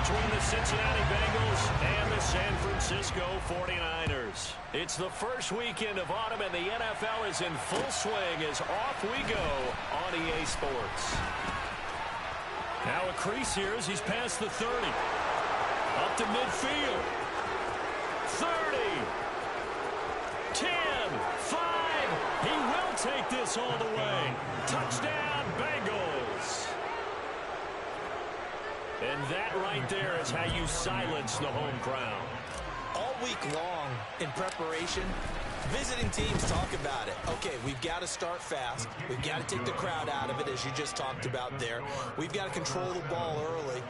between the Cincinnati Bengals and the San Francisco 49ers. It's the first weekend of autumn, and the NFL is in full swing as off we go on EA Sports. Now a crease here as he's past the 30. Up to midfield. 30. 10. 5. He will take this all the way. Touchdown, Bengals. And that right there is how you silence the home crowd. All week long in preparation, visiting teams talk about it. Okay, we've got to start fast. We've got to take the crowd out of it, as you just talked about there. We've got to control the ball early.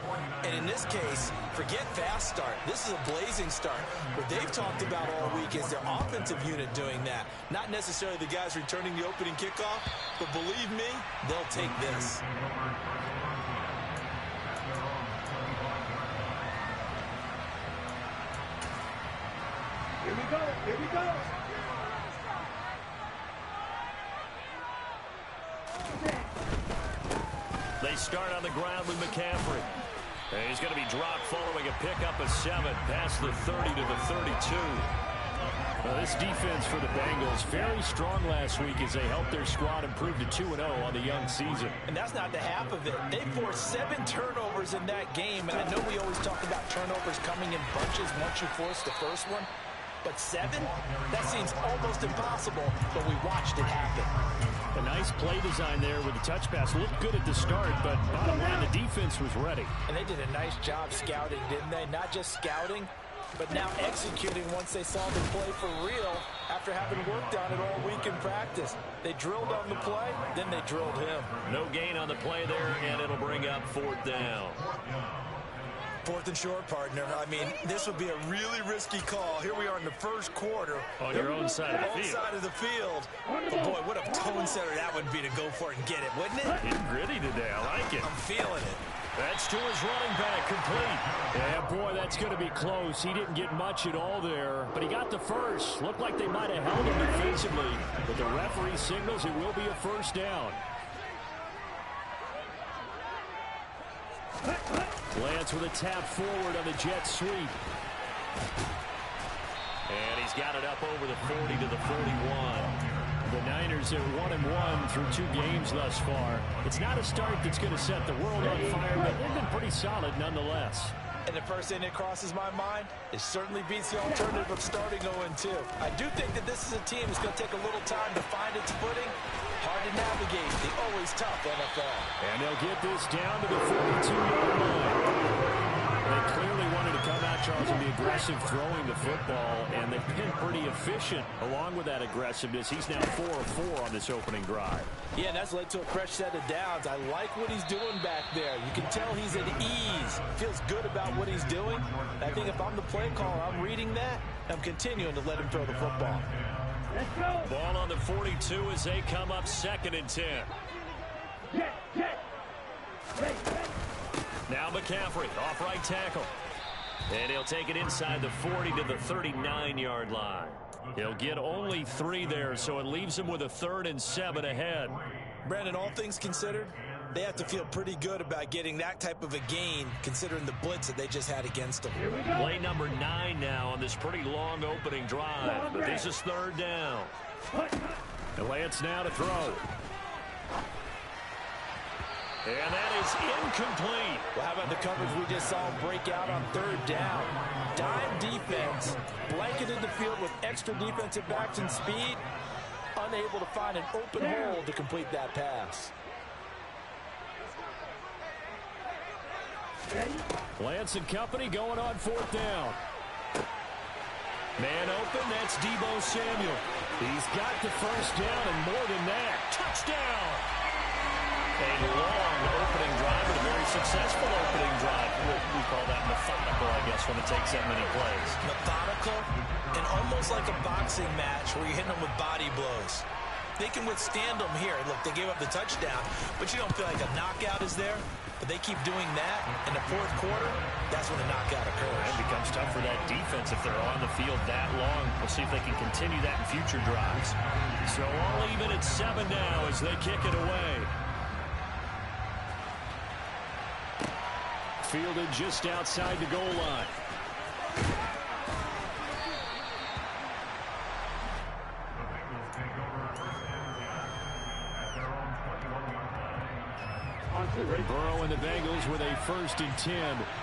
And in this case, forget fast start. This is a blazing start. What they've talked about all week is their offensive unit doing that. Not necessarily the guys returning the opening kickoff, but believe me, they'll take this. Here we go. Here we go. They start on the ground with McCaffrey. And he's going to be dropped following a pickup of 7 past the 30 to the 32. Well, this defense for the Bengals very strong last week as they helped their squad improve to 2-0 on the young season. And that's not the half of it. They forced 7 turnovers in that game. And I know we always talk about turnovers coming in bunches once you force the first one. But 7? That seems almost impossible, but we watched it happen. A nice play design there with the touch pass. Looked good at the start, but bottom line, the defense was ready. And they did a nice job scouting, didn't they? Not just scouting, but now executing once they saw the play for real after having worked on it all week in practice. They drilled on the play, then they drilled him. No gain on the play there, and it'll bring up 4th down. 4th and short, partner. I mean, this would be a really risky call. Here we are in the first quarter. On your own side of the field. Side of the field. But boy, what a tone setter that would be to go for it and get it, wouldn't it? Getting gritty today. I like it. I'm feeling it. That's to his running back, complete. Yeah, boy, that's going to be close. He didn't get much at all there, but he got the first. Looked like they might have held him defensively, but the referee signals it will be a first down. Lance with a tap forward on the jet sweep. And he's got it up over the 40 to the 41. The Niners are 1-1 through 2 games thus far. It's not a start that's going to set the world on fire, but they've been pretty solid nonetheless. And the first thing that crosses my mind, it certainly beats the alternative of starting 0-2. I do think that this is a team that's going to take a little time to find its footing. Hard to navigate, the always tough NFL. And they'll get this down to the 42-yard line. They clearly wanted to come out, Charles, and be aggressive throwing the football, and they've been pretty efficient along with that aggressiveness. He's now 4 of 4 on this opening drive. Yeah, and that's led to a fresh set of downs. I like what he's doing back there. You can tell he's at ease. Feels good about what he's doing. And I think if I'm the play caller, I'm reading that, and I'm continuing to let him throw the football. Ball on the 42 as they come up 2nd and 10. Now McCaffrey, off right tackle. And he'll take it inside the 40 to the 39-yard line. He'll get only 3 there, so it leaves him with a 3rd and 7 ahead. Brandon, all things considered, they have to feel pretty good about getting that type of a gain, considering the blitz that they just had against them. Play number 9 now on this pretty long opening drive. But this is 3rd down. And Lance now to throw. And that is incomplete. Well, how about the coverage we just saw break out on 3rd down? Dime defense, blanketed the field with extra defensive backs and speed, unable to find an open hole to complete that pass. Lance and company going on 4th down. Man open, that's Deebo Samuel. He's got the first down and more than that. Touchdown! A long opening drive and a very successful opening drive. We call that methodical, I guess, when it takes that many plays. Methodical and almost like a boxing match where you're hitting them with body blows. They can withstand them here. Look, they gave up the touchdown, but you don't feel like a knockout is there. But they keep doing that in the 4th quarter, that's when a knockout occurs. It becomes tough for that defense if they're on the field that long. We'll see if they can continue that in future drives. So all even at 7 now as they kick it away. fielded just outside the goal line. Burrow and the Bengals with a 1st and 10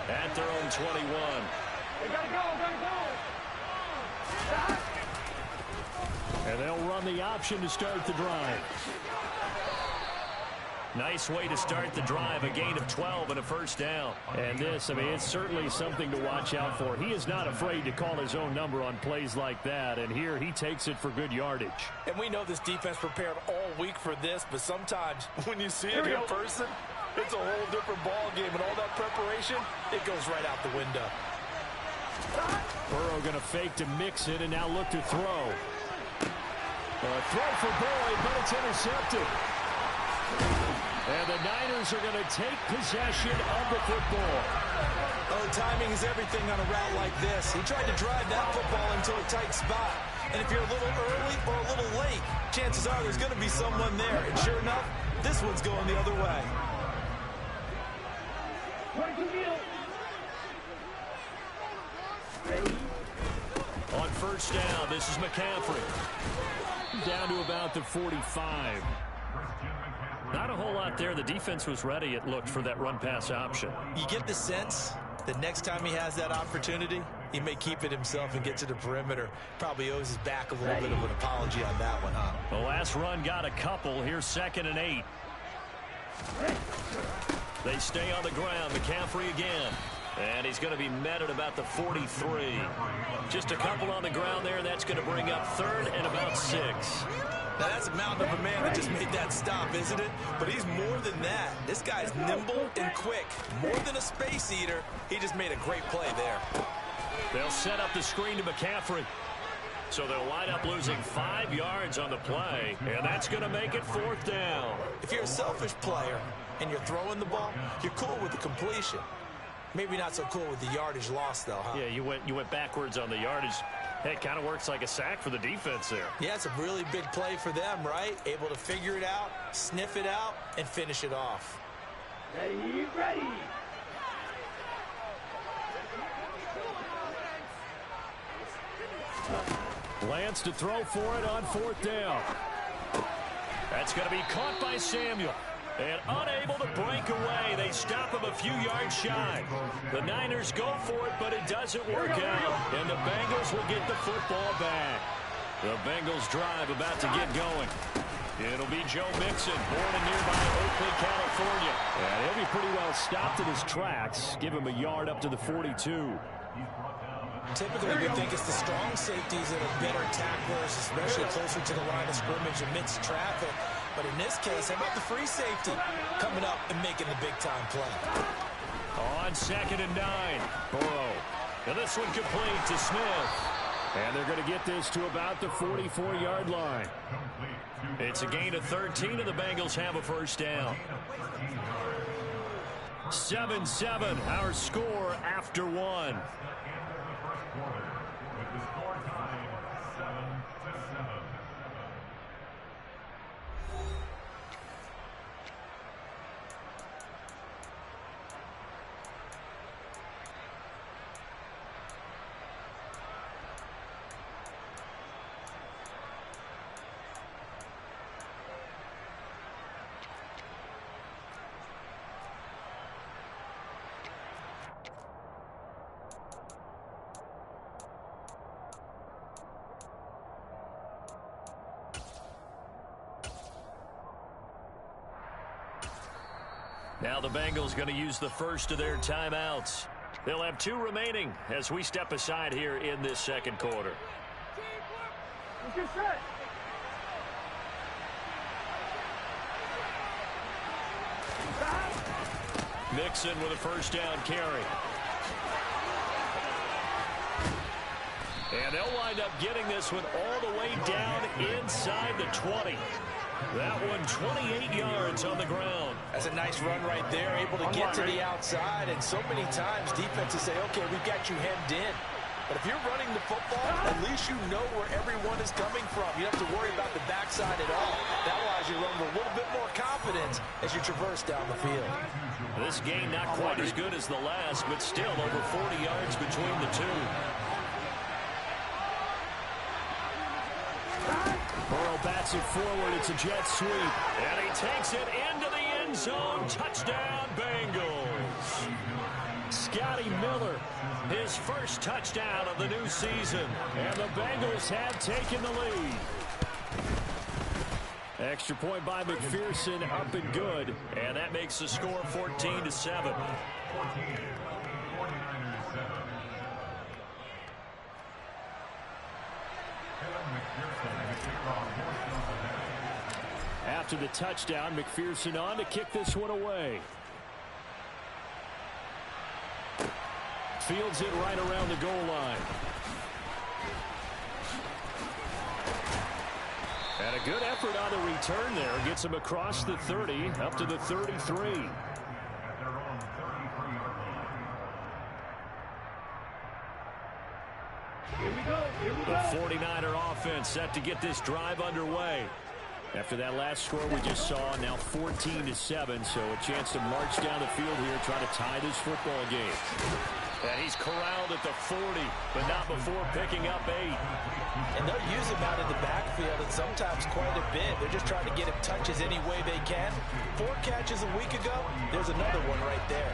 at their own 21. They gotta go, And they'll run the option to start the drive. Nice way to start the drive, a gain of 12 and a 1st down. And this, I mean, it's certainly something to watch out for. He is not afraid to call his own number on plays like that, and here he takes it for good yardage. And we know this defense prepared all week for this, but sometimes when you see it in person, it's a whole different ball game, and all that preparation, it goes right out the window. Burrow going to fake to mix it and now look to throw. A throw for Boyd, but it's intercepted. And the Niners are going to take possession of the football. Oh, timing is everything on a route like this. He tried to drive that football into a tight spot. And if you're a little early or a little late, chances are there's going to be someone there. And sure enough, this one's going the other way. On 1st down, this is McCaffrey. Down to about the 45. Not a whole lot there. The defense was ready, it looked, for that run-pass option. You get the sense that next time he has that opportunity, he may keep it himself and get to the perimeter. Probably owes his back a little bit of an apology on that one, huh? The last run got a couple. Here's 2nd and 8. They stay on the ground. McCaffrey again. And he's going to be met at about the 43. Just a couple on the ground there. That's going to bring up 3rd and about 6. Now, that's a mountain of a man that just made that stop, isn't it? But he's more than that. This guy's nimble and quick. More than a space eater. He just made a great play there. They'll set up the screen to McCaffrey. So they'll wind up losing 5 yards on the play, and that's going to make it 4th down. If you're a selfish player and you're throwing the ball, you're cool with the completion. Maybe not so cool with the yardage loss, though, huh? Yeah, you went backwards on the yardage. Hey, it kind of works like a sack for the defense there. Yeah, it's a really big play for them, right? Able to figure it out, sniff it out, and finish it off. Ready. Lance to throw for it on 4th down. That's going to be caught by Samuel. And unable to break away. They stop him a few yards shy. The Niners go for it, but it doesn't work out. And the Bengals will get the football back. The Bengals drive about to get going. It'll be Joe Mixon, born in nearby Oakland, California. And he'll be pretty well stopped in his tracks. Give him a yard up to the 42. Typically, we think it's the strong safeties that are better tacklers, especially closer to the line of scrimmage amidst traffic. But in this case, how about the free safety coming up and making the big-time play? On 2nd and 9, Burrow. And this one complete to Smith. And they're going to get this to about the 44-yard line. It's a gain of 13, and the Bengals have a 1st down. 7-7, our score after 1. Now the Bengals going to use the first of their timeouts. They'll have 2 remaining as we step aside here in this 2nd quarter. Get set. Mixon with a 1st down carry. And they'll wind up getting this one all the way down inside the 20. That one 28 yards on the ground. That's a nice run right there, able to get to the outside. And so many times defenses say, okay, we've got you hemmed in. But if you're running the football, at least you know where everyone is coming from. You don't have to worry about the backside at all. That allows you to run with a little bit more confidence as you traverse down the field. This game not quite as good as the last, but still over 40 yards between the two. Burrow bats it forward. It's a jet sweep. And he takes it into the end zone. Touchdown, Bengals. Scotty Miller, his first touchdown of the new season. And the Bengals have taken the lead. Extra point by McPherson, up and good. And that makes the score 14-7. After the touchdown, McPherson on to kick this one away. Fields it right around the goal line. And a good effort on the return there. Gets him across the 30, up to the 33. The 49er offense set to get this drive underway. After that last score we just saw, now 14-7, so a chance to march down the field here, try to tie this football game. And he's corralled at the 40, but not before picking up 8. And they'll use him out in the backfield, and sometimes quite a bit. They're just trying to get him touches any way they can. 4 catches a week ago, there's another one right there.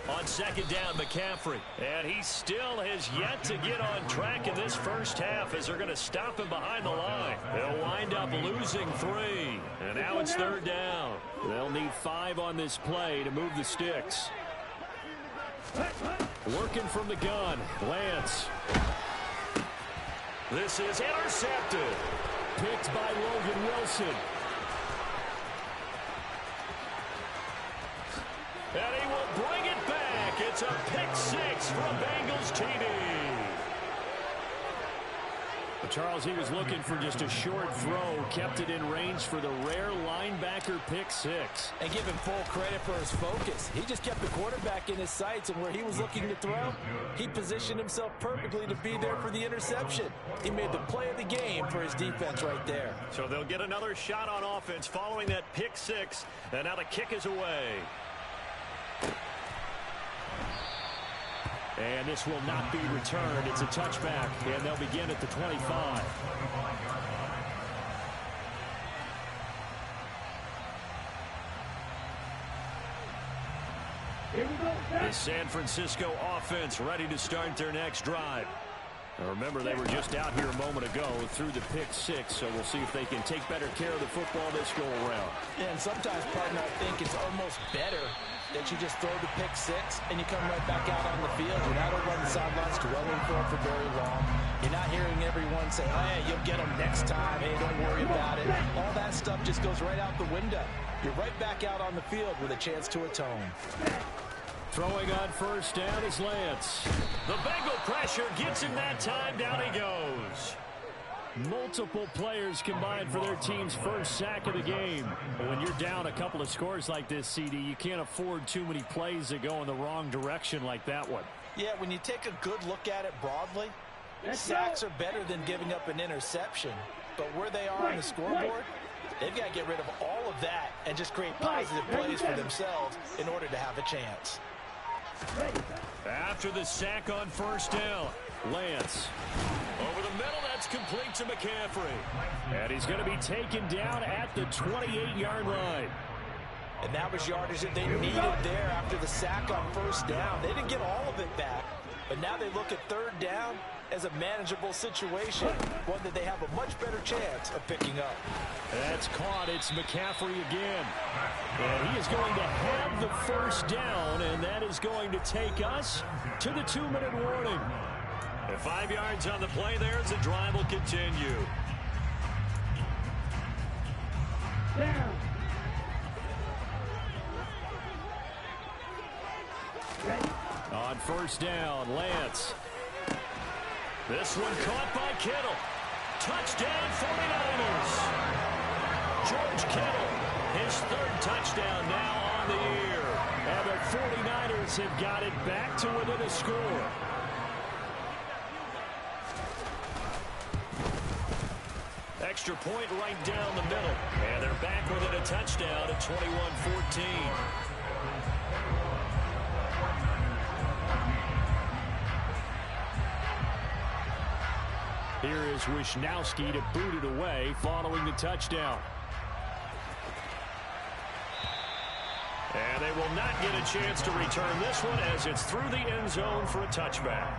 On second down, McCaffrey. And he still has yet to get on track in this first half as they're going to stop him behind the line. They'll wind up losing 3. And now it's third down. They'll need 5 on this play to move the sticks. Working from the gun, Lance. This is intercepted. Picked by Logan Wilson. And he will bring it back. It's a pick 6 from Bengals TD. Charles, he was looking for just a short throw, kept it in range for the rare linebacker pick 6. And give him full credit for his focus. He just kept the quarterback in his sights, and where he was looking to throw, he positioned himself perfectly to be there for the interception. He made the play of the game for his defense right there. So they'll get another shot on offense following that pick 6, and now the kick is away. And this will not be returned. It's a touchback, and they'll begin at the 25. The San Francisco offense ready to start their next drive. Now remember, they were just out here a moment ago through the pick 6, so we'll see if they can take better care of the football this go around. And sometimes, partner, I think it's almost better that you just throw the pick 6 and you come right back out on the field. You're not over on the sidelines dwelling for very long. You're not hearing everyone say, hey, you'll get them next time. Hey, don't worry about it. All that stuff just goes right out the window. You're right back out on the field with a chance to atone. Throwing on first down is Lance. The Bengal pressure gets him that time. Down he goes. Multiple players combined for their team's first sack of the game. When you're down a couple of scores like this, CD, you can't afford too many plays that go in the wrong direction like that one. Yeah, when you take a good look at it broadly, sacks are better than giving up an interception. But where they are on the scoreboard, they've got to get rid of all of that and just create positive plays for themselves in order to have a chance. After the sack on first down, Lance. Over the middle, that's complete to McCaffrey. And he's going to be taken down at the 28-yard line. And that was yardage that they needed there after the sack on first down. They didn't get all of it back, but now they look at third down as a manageable situation, one that they have a much better chance of picking up. That's caught. It's McCaffrey again. And he is going to have the first down, and that is going to take us to the 2-minute warning. And 5 yards on the play there as the drive will continue. Down. On first down, Lance. This one caught by Kittle. Touchdown 49ers. George Kittle, his third touchdown now on the year. And the 49ers have got it back to within a score. Extra point right down the middle. And they're back within a touchdown at 21-14. Here is Wisnowski to boot it away following the touchdown. And they will not get a chance to return this one as it's through the end zone for a touchback.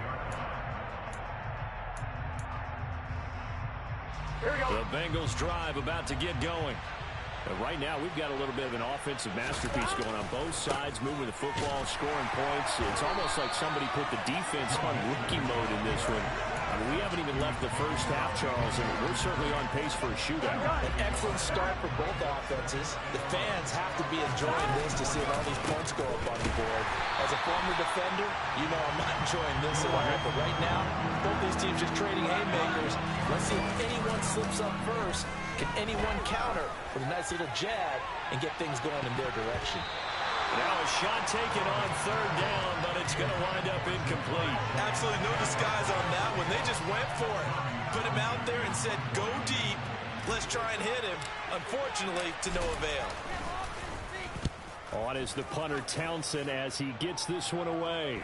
The Bengals drive about to get going. But right now, we've got a little bit of an offensive masterpiece going on both sides, moving the football, scoring points. It's almost like somebody put the defense on rookie mode in this one. I mean, we haven't even left the first half, Charles, and we're certainly on pace for a shootout. An excellent start for both offenses. The fans have to be enjoying this to see all these points go up on the board. As a former defender, you know I'm not enjoying this at all. But right now, both these teams just trading haymakers. Let's see if anyone slips up first. Can anyone counter with a nice little jab and get things going in their direction? Now a shot taken on third down, but it's going to wind up incomplete. Absolutely no disguise on that one. They just went for it. Put him out there and said, go deep. Let's try and hit him. Unfortunately, to no avail. On is the punter Townsend as he gets this one away.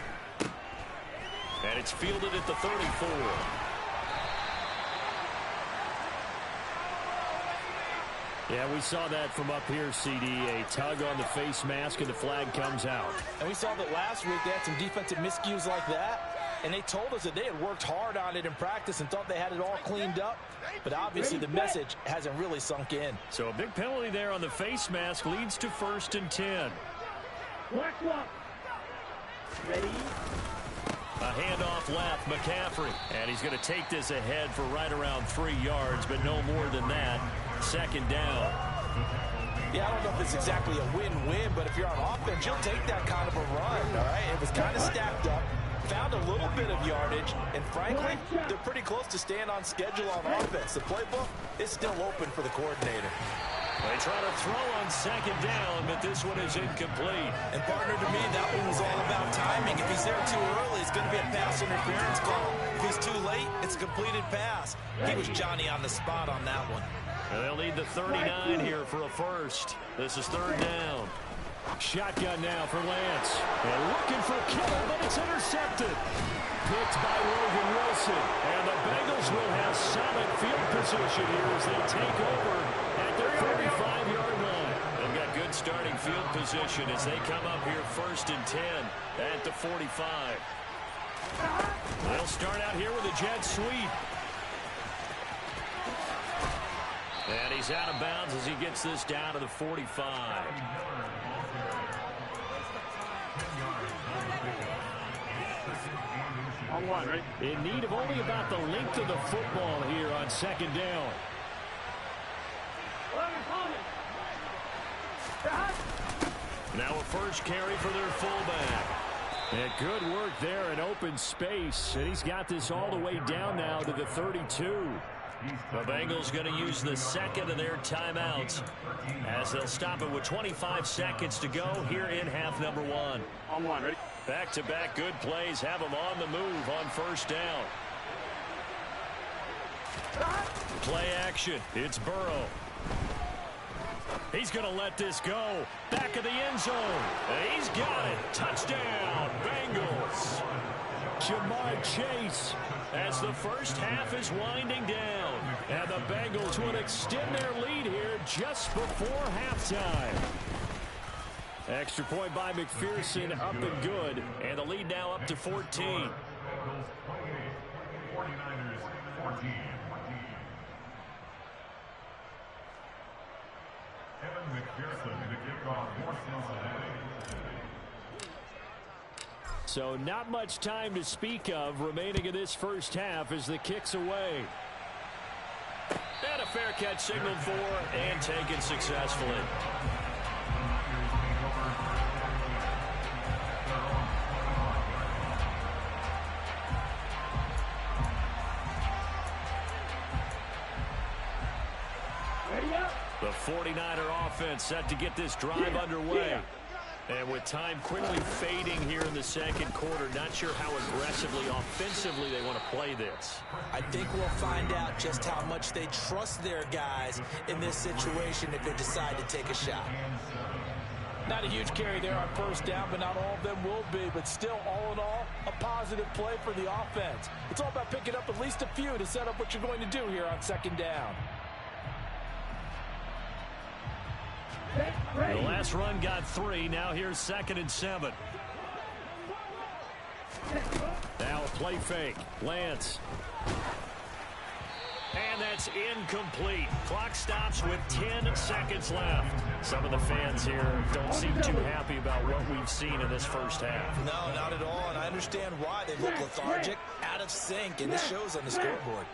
And it's fielded at the 34. Yeah, we saw that from up here, CD. A tug on the face mask, and the flag comes out. And we saw that last week they had some defensive miscues like that, and they told us that they had worked hard on it in practice and thought they had it all cleaned up. But obviously the message hasn't really sunk in. So a big penalty there on the face mask leads to 1st and 10. Ready? A handoff left, McCaffrey. And he's going to take this ahead for right around 3 yards, but no more than that. 2nd down. Yeah, I don't know if it's exactly a win-win, but if you're on offense, you'll take that kind of a run, all right? It was kind of stacked up, found a little bit of yardage, and frankly, they're pretty close to staying on schedule on offense. The playbook is still open for the coordinator. They try to throw on 2nd down, but this one is incomplete. And partner, to me, that one was all about timing. If he's there too early, it's going to be a pass interference call. If he's too late, it's a completed pass. He was Johnny on the spot on that one. And they'll need the 39 here for a first. This is 3rd down. Shotgun now for Lance. And looking for Killer, but it's intercepted. Picked by Logan Wilson. And the Bengals will have solid field position here as they take over at their 35-yard line. They've got good starting field position as they come up here 1st and 10 at the 45. They'll start out here with a jet sweep. And he's out of bounds as he gets this down to the 45. On one, right? In need of only about the length of the football here on 2nd down. Now a first carry for their fullback. And good work there in open space. And he's got this all the way down now to the 32. The Bengals going to use the 2nd of their timeouts as they'll stop it with 25 seconds to go here in half number 1. On one, ready? Back-to-back good plays have them on the move on 1st down. Play action. It's Burrow. He's going to let this go. Back of the end zone. And he's got it. Touchdown, Bengals. Jamar Chase as the first half is winding down. And the Bengals will extend their lead here just before halftime. Extra point by McPherson, up and good. And the lead now up to 14. So not much time to speak of remaining in this first half as the kick's away. And a fair catch signaled for and taken successfully. Ready up? The 49er offense set to get this drive underway. And with time quickly fading here in the second quarter, not sure how aggressively, offensively they want to play this. I think we'll find out just how much they trust their guys in this situation if they decide to take a shot. Not a huge carry there on first down, but not all of them will be. But still, all in all, a positive play for the offense. It's all about picking up at least a few to set up what you're going to do here on second down. The last run got 3. Now here's 2nd and 7. Now a play fake. Lance. And that's incomplete. Clock stops with 10 seconds left. Some of the fans here don't seem too happy about what we've seen in this first half. No, not at all, and I understand why. They look lethargic, out of sync, and this shows on the scoreboard.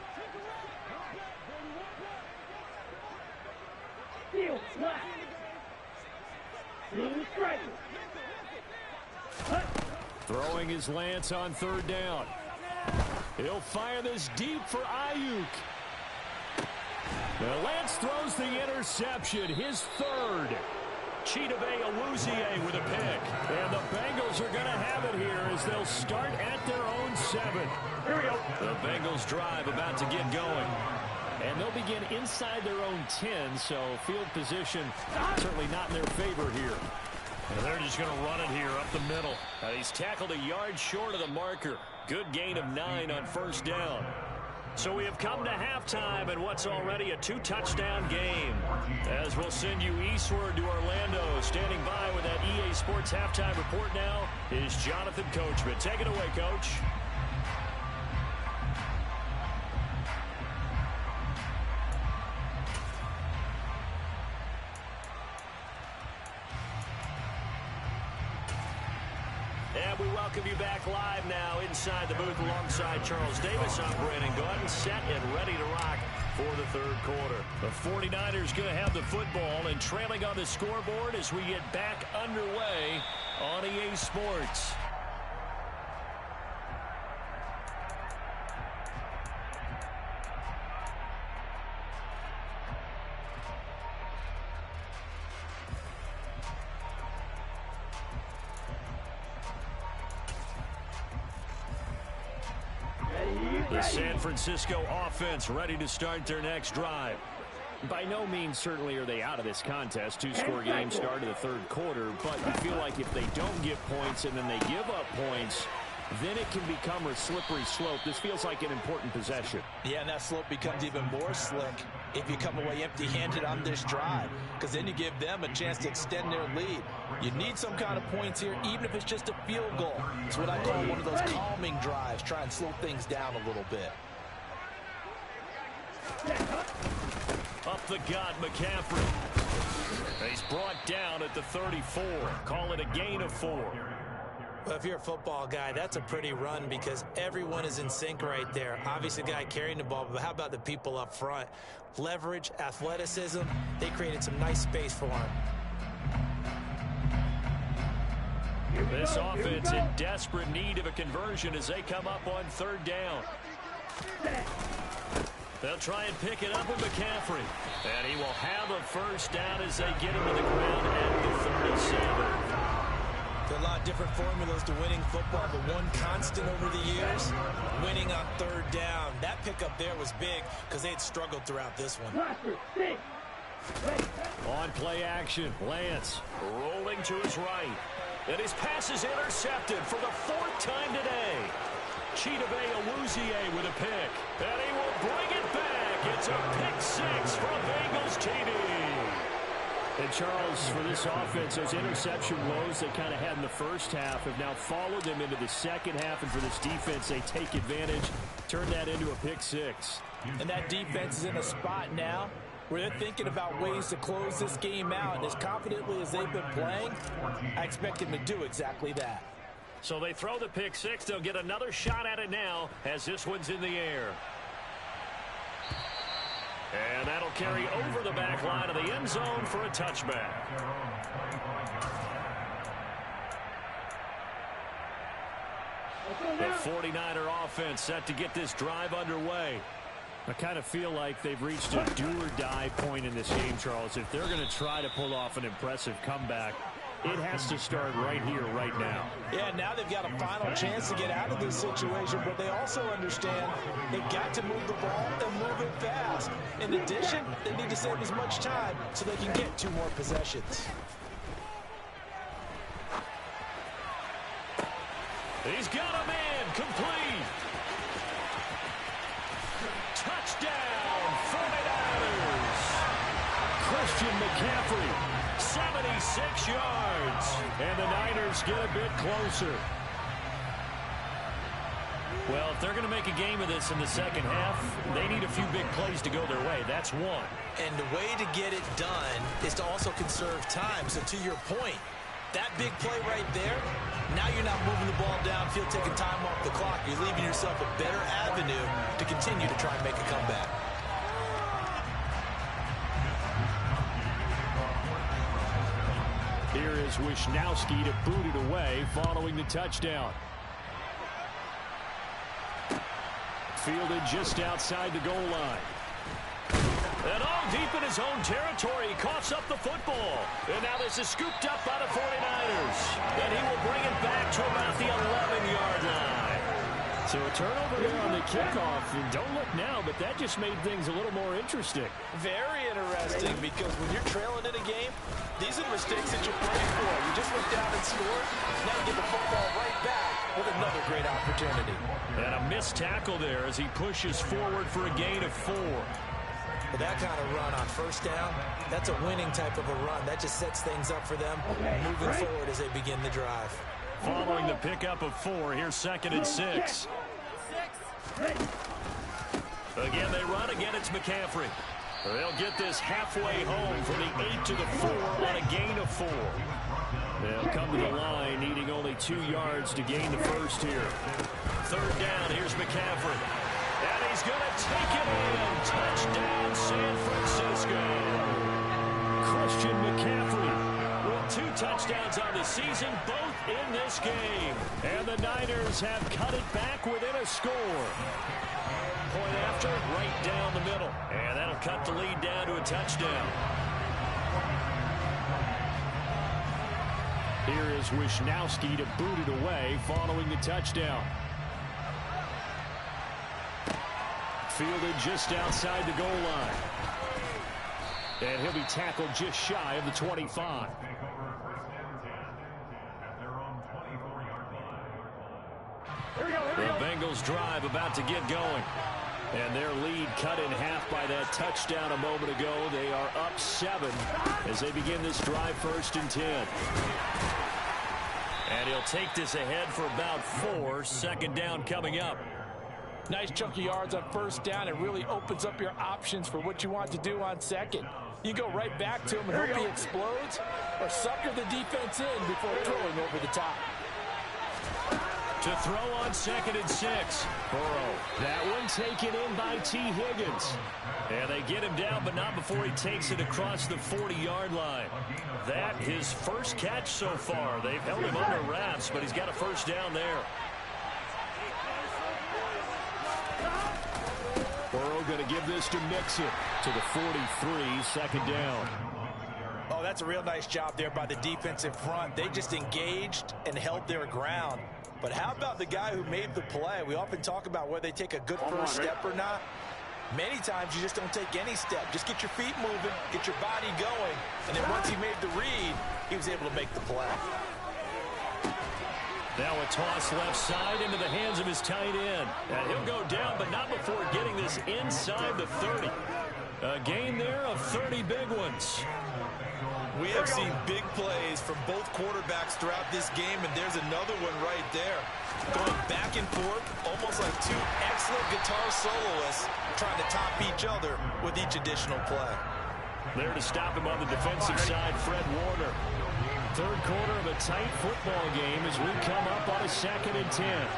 Throwing his Lance on 3rd down. He'll fire this deep for Ayuk. Now Lance throws the interception, his 3rd. Chidobe Awuzie with a pick. And the Bengals are going to have it here as they'll start at their own 7. Here we go. The Bengals drive about to get going. And they'll begin inside their own 10, so field position certainly not in their favor here. And they're just going to run it here up the middle. He's tackled a yard short of the marker. Good gain of 9 on first down. So we have come to halftime in what's already a 2-touchdown game. As we'll send you eastward to Orlando. Standing by with that EA Sports halftime report now is Jonathan Coachman. Take it away, Coach. And we welcome you back live now inside the booth alongside Charles Davis. I'm Brandon Gordon, set and ready to rock for the 3rd quarter. The 49ers going to have the football and trailing on the scoreboard as we get back underway on EA Sports. The San Francisco offense ready to start their next drive. By no means certainly are they out of this contest. 2-score game start of the 3rd quarter, but you feel like if they don't get points and then they give up points, then it can become a slippery slope. This feels like an important possession. Yeah, and that slope becomes even more slick if you come away empty-handed on this drive, because then you give them a chance to extend their lead. You need some kind of points here, even if it's just a field goal. It's what I call one of those calming drives. Try and slow things down a little bit. Up the gut, McCaffrey. He's brought down at the 34. Call it a gain of 4. Well, if you're a football guy, that's a pretty run because everyone is in sync right there. Obviously, the guy carrying the ball, but how about the people up front? Leverage, athleticism, they created some nice space for him. This offense in desperate need of a conversion as they come up on 3rd down. They'll try and pick it up with McCaffrey. And he will have a first down as they get him to the ground at the 37. There are a lot of different formulas to winning football, but one constant over the years, winning on 3rd down. That pickup there was big because they had struggled throughout this one. On play action, Lance rolling to his right. And his pass is intercepted for the 4th time today. Chidobe Awuzie with a pick. And he will bring it back. It's a pick 6 from Bengals TD. And Charles, for this offense, those interception lows they kind of had in the first half have now followed them into the second half. And for this defense, they take advantage, turn that into a pick 6. And that defense is in a spot now where they're thinking about ways to close this game out. And as confidently as they've been playing, I expect them to do exactly that. So they throw the pick 6. They'll get another shot at it now as this one's in the air. And that'll carry over the back line of the end zone for a touchback. The 49er offense set to get this drive underway. I kind of feel like they've reached a do-or-die point in this game, Charles. If they're going to try to pull off an impressive comeback, it has to start right here, right now. Yeah, now they've got a final chance to get out of this situation, but they also understand they've got to move the ball and move it fast. In addition, they need to save as much time so they can get 2 more possessions. He's got a man complete. Touchdown, 49ers. Christian McCaffrey. 76 yards, and the Niners get a bit closer. Well, if they're going to make a game of this in the second half, they need a few big plays to go their way. That's one. And the way to get it done is to also conserve time. So to your point, that big play right there, now you're not moving the ball downfield, taking time off the clock. You're leaving yourself a better avenue to continue to try and make a comeback. Here is Wisnowski to boot it away following the touchdown. Fielded just outside the goal line. And all deep in his own territory, he coughs up the football. And now this is scooped up by the 49ers. And he will bring it back to about the 11-yard line. So a turnover there on the kickoff. And don't look now, but that just made things a little more interesting. Very interesting, because when you're trailing in a game, these are the mistakes that you're praying for. You just went down and scored. Now you get the football right back with another great opportunity. And a missed tackle there as he pushes forward for a gain of 4. But that kind of run on first down, that's a winning type of a run. That just sets things up for them moving forward as they begin the drive. Following the pickup of 4, here's 2nd and 6. Again, they run. Again, it's McCaffrey. They'll get this halfway home from the 8 to the 4 on a gain of 4. They'll come to the line, needing only 2 yards to gain the first here. 3rd down, here's McCaffrey. And he's going to take it in. Touchdown, San Francisco. Christian McCaffrey with 2 touchdowns on the season, both in this game. And the Niners have cut it back within a score. Point after, right down the middle. And that'll cut the lead down to a touchdown. Here is Wisnowski to boot it away following the touchdown. Fielded just outside the goal line. And he'll be tackled just shy of the 25. The Bengals drive about to get going. And their lead cut in half by that touchdown a moment ago. They are up 7 as they begin this drive, 1st and 10. And he'll take this ahead for about 4. 2nd down coming up. Nice chunk of yards on 1st down. It really opens up your options for what you want to do on 2nd. You go right back to him and hope he explodes, or sucker the defense in before throwing over the top. To throw on 2nd and 6. Burrow. That one taken in by T. Higgins. And they get him down, but not before he takes it across the 40-yard line. That his first catch so far. They've held him under wraps, but he's got a 1st down there. Burrow going to give this to Mixon to the 43, 2nd down. Oh, that's a real nice job there by the defensive front. They just engaged and held their ground. But how about the guy who made the play? We often talk about whether they take a good first step or not. Many times you just don't take any step. Just get your feet moving, get your body going, and then once he made the read, he was able to make the play. Now a toss left side into the hands of his tight end. And he'll go down, but not before getting this inside the 30. A gain there of 30 big ones. We have seen big plays from both quarterbacks throughout this game, and there's another one right there. Going back and forth, almost like 2 excellent guitar soloists trying to top each other with each additional play. There to stop him on the defensive side, Fred Warner. 3rd quarter of a tight football game as we come up on a 2nd and 10.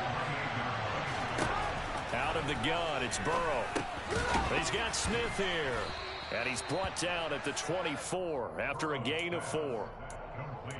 Out of the gun, it's Burrow. He's got Smith here. And he's brought down at the 24 after a gain of 4.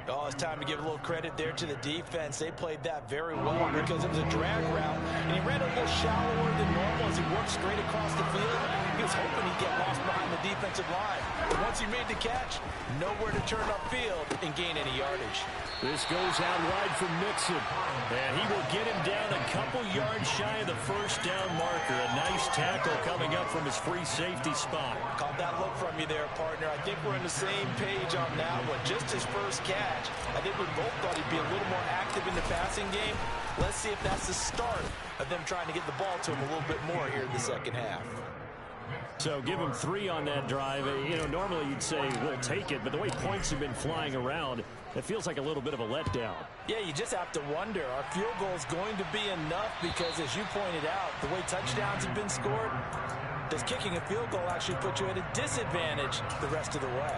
Oh, it's time to give a little credit there to the defense. They played that very well because it was a drag route, and he ran a little shallower than normal as he worked straight across the field. He was hoping he'd get lost behind the defensive line. But once he made the catch, nowhere to turn upfield and gain any yardage. This goes out wide for Mixon, and he will get him down a couple yards shy of the first down marker. A nice tackle coming up from his free safety spot. Caught that look from you there, partner. I think we're on the same page on that one. Just his first catch. I think we both thought he'd be a little more active in the passing game. Let's see if that's the start of them trying to get the ball to him a little bit more here in the second half. So give him 3 on that drive. You know, normally you'd say we'll take it, but the way points have been flying around, it feels like a little bit of a letdown. Yeah, you just have to wonder, are field goals going to be enough? Because as you pointed out, the way touchdowns have been scored, does kicking a field goal actually put you at a disadvantage the rest of the way?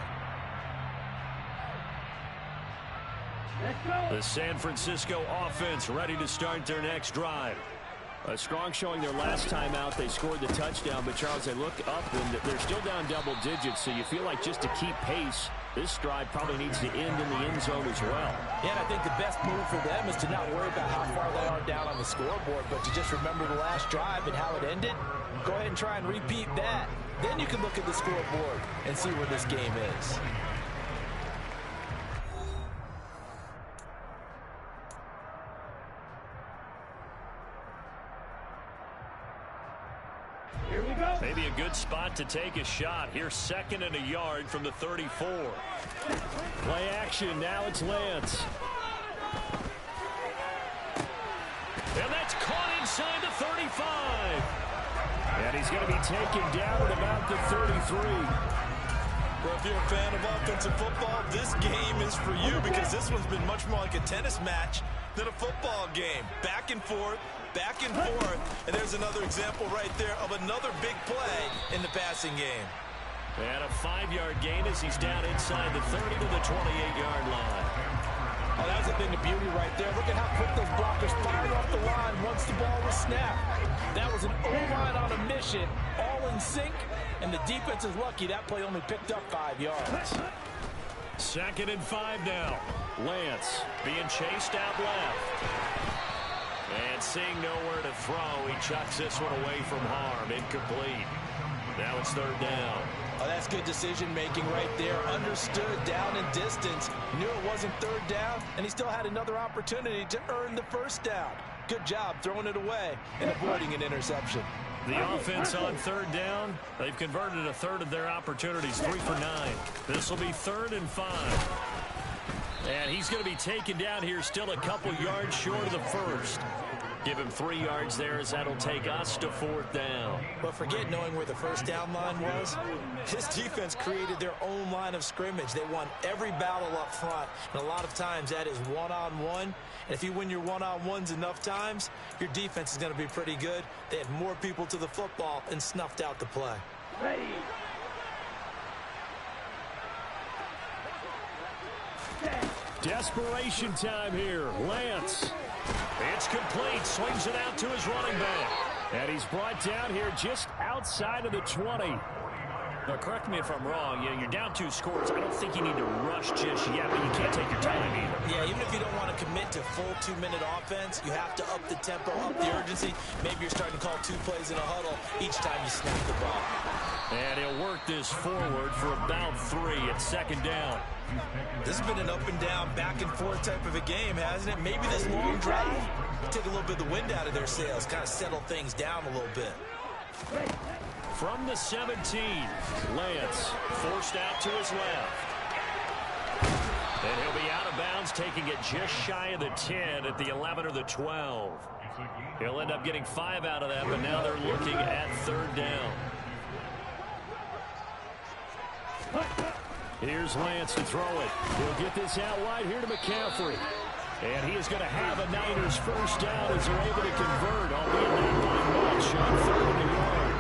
The San Francisco offense ready to start their next drive. A strong showing their last time out. They scored the touchdown, but Charles, they look up and they're still down double digits, so you feel like just to keep pace, this drive probably needs to end in the end zone as well. Yeah, and I think the best move for them is to not worry about how far they are down on the scoreboard, but to just remember the last drive and how it ended. Go ahead and try and repeat that. Then you can look at the scoreboard and see where this game is. Maybe a good spot to take a shot. Here's 2nd and a yard from the 34. Play action. Now it's Lance. And that's caught inside the 35. And he's going to be taken down at about the 33. Well, if you're a fan of offensive football, this game is for you because this one's been much more like a tennis match than a football game. Back and forth, and there's another example right there of another big play in the passing game. And a 5-yard gain as he's down inside the 30 to the 28-yard line. Oh, that was a thing of beauty right there. Look at how quick those blockers fired off the line once the ball was snapped. That was an O-line on a mission, all in sync, and the defense is lucky that play only picked up 5 yards. 2nd and 5 now. Lance being chased out left. And seeing nowhere to throw, he chucks this one away from harm. Incomplete. Now it's 3rd down. Oh, that's good decision-making right there. Understood down and distance. Knew it wasn't 3rd down, and he still had another opportunity to earn the 1st down. Good job throwing it away and avoiding an interception. The offense on 3rd down, they've converted a 1/3 of their opportunities, 3 for 9. This will be 3rd and 5. And he's going to be taken down here still a couple yards short of the 1st. Give him 3 yards there as that'll take us to 4th down. But forget knowing where the 1st down line was. This defense created their own line of scrimmage. They won every battle up front. And a lot of times that is one-on-one. And if you win your one-on-ones enough times, your defense is going to be pretty good. They had more people to the football and snuffed out the play. Ready. Desperation time here. Lance. It's complete. Swings it out to his running back. And he's brought down here just outside of the 20. Now, correct me if I'm wrong. Yeah, you're down 2 scores. I don't think you need to rush just yet, but you can't take your time either. Yeah, even if you don't want to commit to full 2-minute offense, you have to up the tempo, up the urgency. Maybe you're starting to call 2 plays in a huddle each time you snap the ball. And he'll work this forward for about 3 at 2nd down. This has been an up and down, back and forth type of a game, hasn't it? Maybe this long drive take a little bit of the wind out of their sails, kind of settle things down a little bit. From the 17, Lance forced out to his left. And he'll be out of bounds, taking it just shy of the 10 at the 11 or the 12. He'll end up getting 5 out of that, but now they're looking at 3rd down. Here's Lance to throw it. He'll get this out wide here to McCaffrey. And he is going to have a Niners 1st down as they're able to convert, albeit not by much, on 3rd and a yard.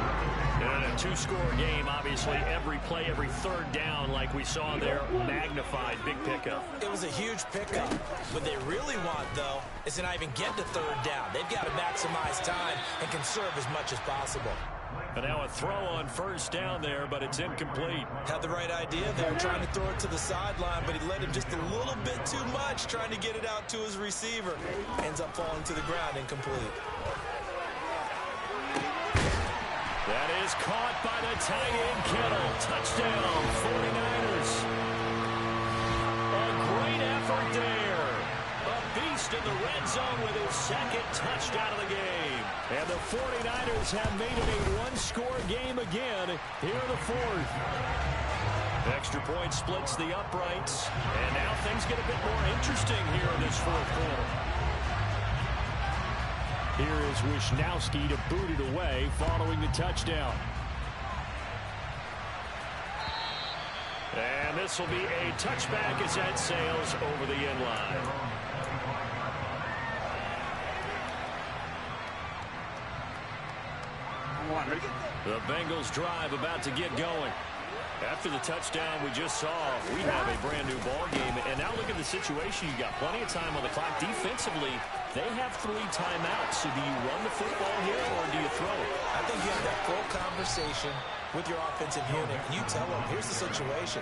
And in a 2-score game, obviously, every play, every 3rd down, like we saw there, magnified. Big pickup. It was a huge pickup. What they really want, though, is to not even get to 3rd down. They've got to maximize time and conserve as much as possible. And now a throw on first down there, but it's incomplete. Had the right idea there, trying to throw it to the sideline, but he led him just a little bit too much, trying to get it out to his receiver. Ends up falling to the ground, incomplete. That is caught by the tight end, Kittle. Touchdown, 49ers. A great effort there. A beast in the red zone with his second touchdown of the game. And the 49ers have made it a one-score game again here in the fourth. Extra point splits the uprights. And now things get a bit more interesting here in this fourth quarter. Here is Wisnowski to boot it away following the touchdown. And this will be a touchback as that sails over the end line. The Bengals drive about to get going. After the touchdown we just saw, we have a brand new ball game. And now look at the situation. You got plenty of time on the clock. Defensively, they have 3 timeouts. So do you run the football here or do you throw it? I think you have that full conversation with your offensive unit, and you tell them, here's the situation.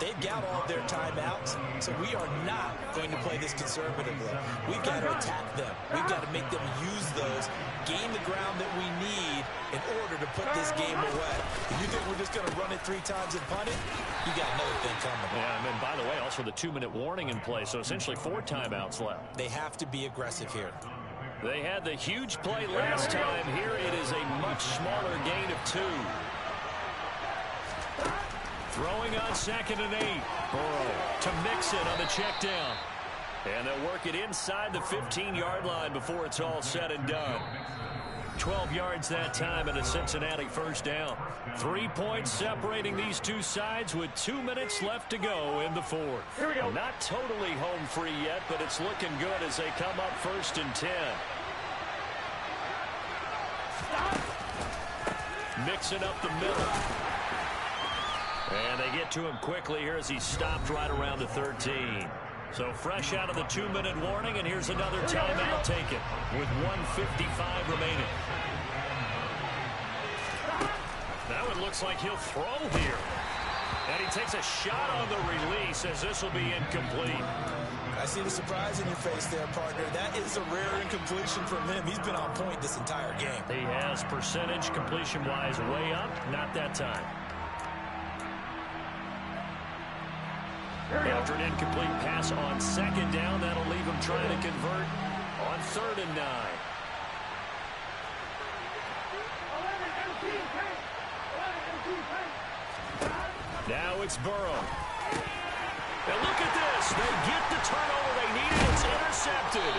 They've got all their timeouts, so we are not going to play this conservatively. We've got to attack them. We've got to make them use those, gain the ground that we need in order to put this game away. If you think we're just going to run it 3 times and punt it, you got another thing coming. Yeah, and then, by the way, also the 2-minute warning in play, so essentially 4 timeouts left. They have to be aggressive here. They had the huge play last time. Here it is a much smaller gain of 2. Throwing on 2nd and 8. Burrow to Mixon on the check down. And they'll work it inside the 15-yard line before it's all said and done. 12 yards that time and a Cincinnati first down. 3 points separating these two sides with 2 minutes left to go in the fourth. Here we go. Not totally home free yet, but it's looking good as they come up 1st and 10. Mixing up the middle. And they get to him quickly here as he stopped right around the 13. So fresh out of the 2-minute warning, and here's another timeout taken with 1:55 remaining. Now it looks like he'll throw here. And he takes a shot on the release as this will be incomplete. I see the surprise in your face there, partner. That is a rare incompletion from him. He's been on point this entire game. He has percentage completion-wise way up, not that time. After an incomplete pass on 2nd down, that'll leave him trying to convert on 3rd and 9. Now it's Burrow. And look at this. They get the turnover they needed. It's intercepted.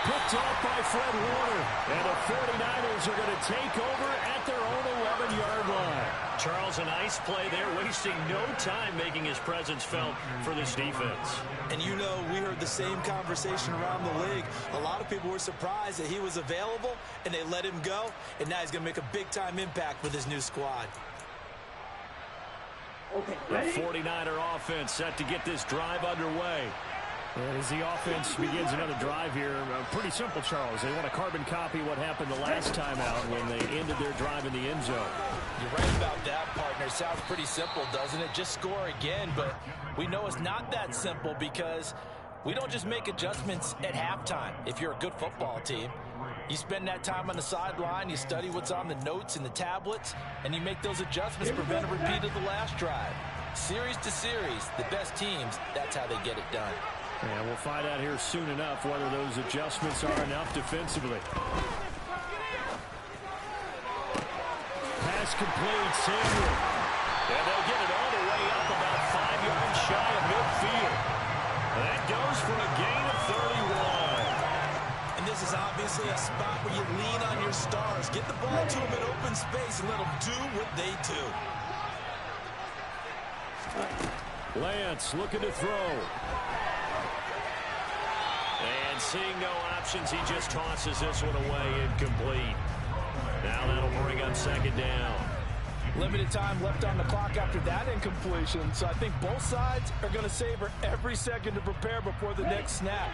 Picked off by Fred Warner. And the 49ers are going to take over at their own 11-yard line. Charles, a nice play there, wasting no time making his presence felt for this defense. And you know, we heard the same conversation around the league. A lot of people were surprised that he was available, and they let him go. And now he's going to make a big-time impact with his new squad. The 49er offense set to get this drive underway. As the offense begins another drive here, pretty simple, Charles. They want to carbon copy what happened the last time out when they ended their drive in the end zone. You're right about that, partner. Sounds pretty simple, doesn't it? Just score again, but we know it's not that simple because we don't just make adjustments at halftime. If you're a good football team, you spend that time on the sideline, you study what's on the notes and the tablets, and you make those adjustments, prevent a repeat of the last drive. Series to series, the best teams, that's how they get it done. And we'll find out here soon enough whether those adjustments are enough defensively. Pass complete, Samuel. And they'll get it all the way up about 5 yards shy of midfield. That goes for a gain of 31. And this is obviously a spot where you lean on your stars. Get the ball to them in open space and let them do what they do. Lance looking to throw. And seeing no options, he just tosses this one away, incomplete. Now that'll bring up 2nd down. Limited time left on the clock after that incompletion, so I think both sides are going to savor every second to prepare before the next snap.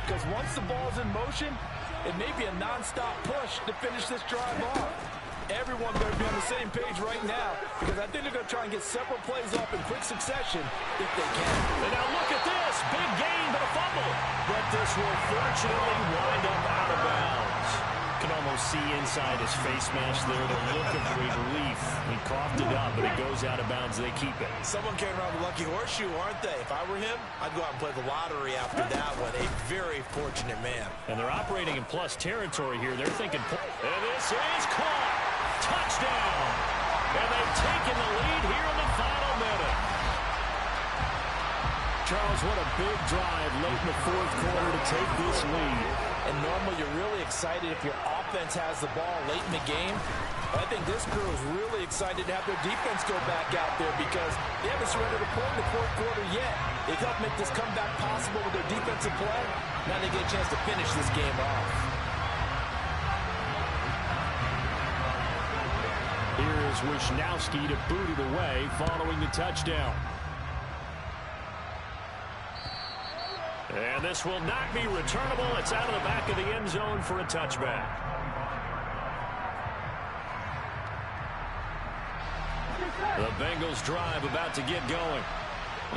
Because once the ball's in motion, it may be a nonstop push to finish this drive off. everyone's going to be on the same page right now because I think they're going to try and get several plays off in quick succession if they can. And now look at this. Big gain, but a fumble. But this will fortunately wind up out of bounds. You can almost see inside his face mask there the look of relief. He coughed it up, but it goes out of bounds. They keep it. Someone carrying around the lucky horseshoe, aren't they? If I were him, I'd go out and play the lottery after that one. A very fortunate man. And they're operating in plus territory here. They're thinking, and this is caught. Touchdown. And they've taken the lead here in the final minute. Charles, what a big drive late in the fourth quarter to take this lead. And normally you're really excited if your offense has the ball late in the game. I think this crew is really excited to have their defense go back out there because they haven't surrendered a point in the fourth quarter yet. They've helped make this comeback possible with their defensive play. Now they get a chance to finish this game off. Here is Wisnowski to boot it away following the touchdown. And this will not be returnable. It's out of the back of the end zone for a touchback. The Bengals drive about to get going.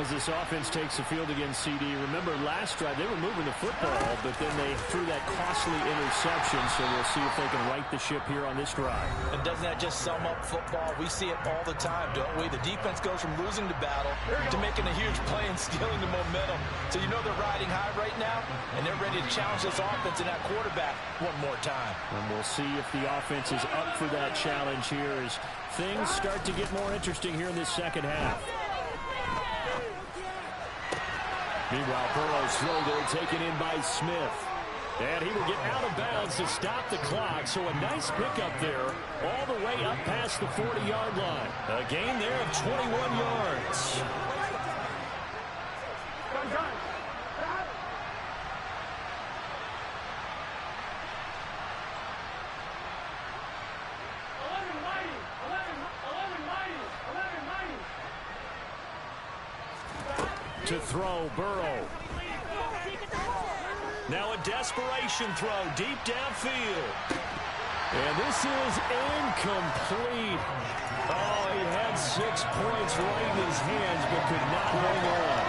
As this offense takes the field against CD, remember last drive they were moving the football, but then they threw that costly interception, so we'll see if they can right the ship here on this drive. And doesn't that just sum up football? We see it all the time, don't we? The defense goes from losing the battle to making a huge play and stealing the momentum. So you know they're riding high right now, and they're ready to challenge this offense and that quarterback one more time. And we'll see if the offense is up for that challenge here as things start to get more interesting here in this second half. Meanwhile, Burrow's throw there taken in by Smith. And he will get out of bounds to stop the clock. So a nice pickup there all the way up past the 40-yard line. A gain there of 21 yards. To throw, Burrow. Now a desperation throw deep downfield. And this is incomplete. Oh, he had 6 points right in his hands, but could not hang on.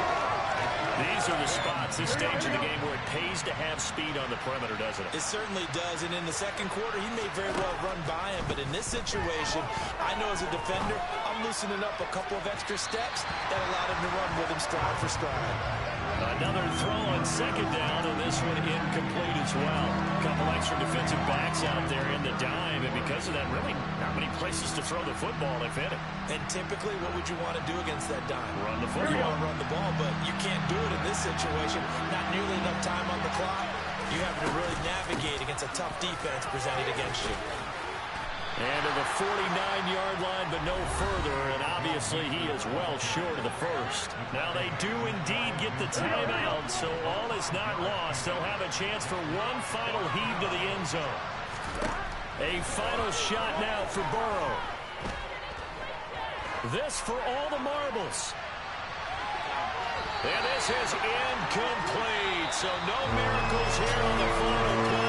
These are the spots, this stage of the game, where it pays to have speed on the perimeter, doesn't it? It certainly does, and in the second quarter, he may very well run by him, but in this situation, I know as a defender, I'm loosening up a couple of extra steps that allowed him to run with him stride for stride. Another throw on second down, and this one incomplete as well. A couple extra defensive backs out there in the dime, and because of that, really not many places to throw the football, if any. And typically, what would you want to do against that dime? Run the football. You want to run the ball, but you can't do it in this situation. Not nearly enough time on the clock. You have to really navigate against a tough defense presented against you. And to the 49-yard line, but no further, and obviously he is well short of the first. Now they do indeed get the timeout, so all is not lost. They'll have a chance for one final heave to the end zone. A final shot now for Burrow. This for all the marbles. And this is incomplete, so no miracles here on the final play.